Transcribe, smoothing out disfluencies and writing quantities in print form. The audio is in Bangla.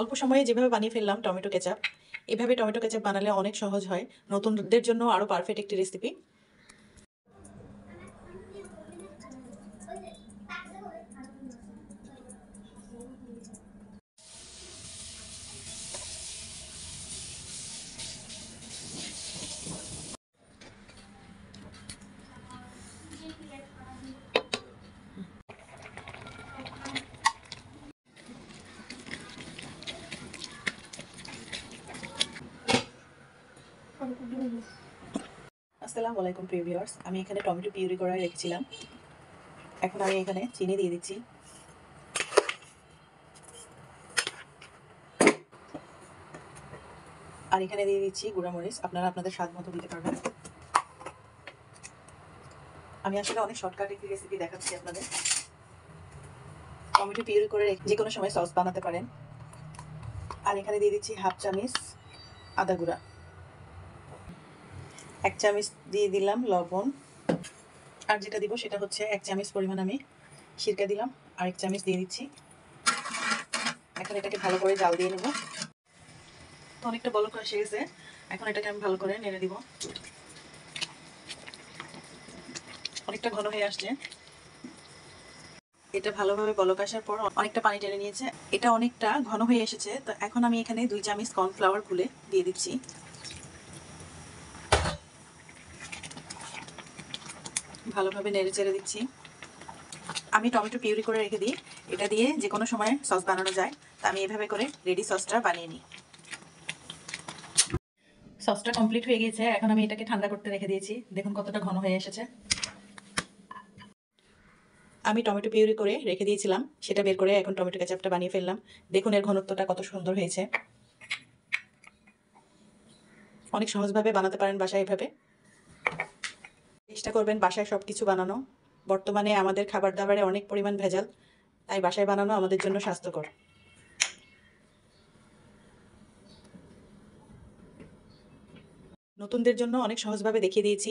অল্প সময়ে যেভাবে বানিয়ে ফেললাম টমেটো কেচাপ। এভাবে টমেটো কেচাপ বানালে অনেক সহজ হয়, নতুনদের জন্য আরও পারফেক্ট একটি রেসিপি। আসসালামু আলাইকুম প্রিয় ভিউয়ার্স, আমি এখানে টমেটো পিউরি করাই রেখেছিলাম। এখন আমি এখানে চিনি দিয়ে দিচ্ছি। আর এখানে দিয়ে দিচ্ছি গুঁড়ামরিচ, আপনারা আপনাদের স্বাদ মতো দিতে পারবেন। আমি আসলে অনেক শর্টকাট একটি রেসিপি দেখাচ্ছি আপনাদের। টমেটো পিউরি করে যে কোনো সময় সস বানাতে পারেন। আর এখানে দিয়ে দিচ্ছি হাফ চামচ আদা গুঁড়া, 1 চামচ দিয়ে দিলাম লবণ। আর যেটা দিব সেটা হচ্ছে 1 চামচ পরিমাণ আমি সিরকা দিলাম, আর 1 চামচ দিয়ে দিচ্ছি। এখন এটাকে ভালো করে জাল দিয়ে নেব। তো অনেকটা বলক এসে গেছে, এখন এটাকে আমি ভালো করে নেড়ে দিব। অনেকটা ঘন হয়ে আসছে। এটা ভালোভাবে বলক আসার পর অনেকটা পানি টেনে নিয়েছে, এটা অনেকটা ঘন হয়ে এসেছে। তো এখন আমি এখানে 2 চামচ কর্নফ্লাওয়ার গুলে দিয়ে দিচ্ছি। ভালোভাবে নেড়ে চেড়ে দিচ্ছি। আমি টমেটো পিউরি করে রেখে দিই, এটা দিয়ে যে কোনো সময় সস বানানো যায়। তা আমি এভাবে করে রেডি সসটা বানিয়ে নিই। সসটা কমপ্লিট হয়ে গিয়েছে, এখন আমি এটাকে ঠান্ডা করতে রেখে দিয়েছি। দেখুন কতটা ঘন হয়ে এসেছে। আমি টমেটো পিউরি করে রেখে দিয়েছিলাম, সেটা বের করে এখন টমেটো কেচাপটা বানিয়ে ফেললাম। দেখুন এর ঘনত্বটা কত সুন্দর হয়েছে। অনেক সহজভাবে বানাতে পারেন বাসায় এভাবে। চেষ্টা করবেন বাসায় সব কিছু বানানো। বর্তমানে আমাদের খাবার দাবারে অনেক পরিমাণ ভেজাল, তাই বাসায় বানানো আমাদের জন্য স্বাস্থ্যকর। নতুনদের জন্য অনেক সহজভাবে দেখিয়ে দিয়েছি।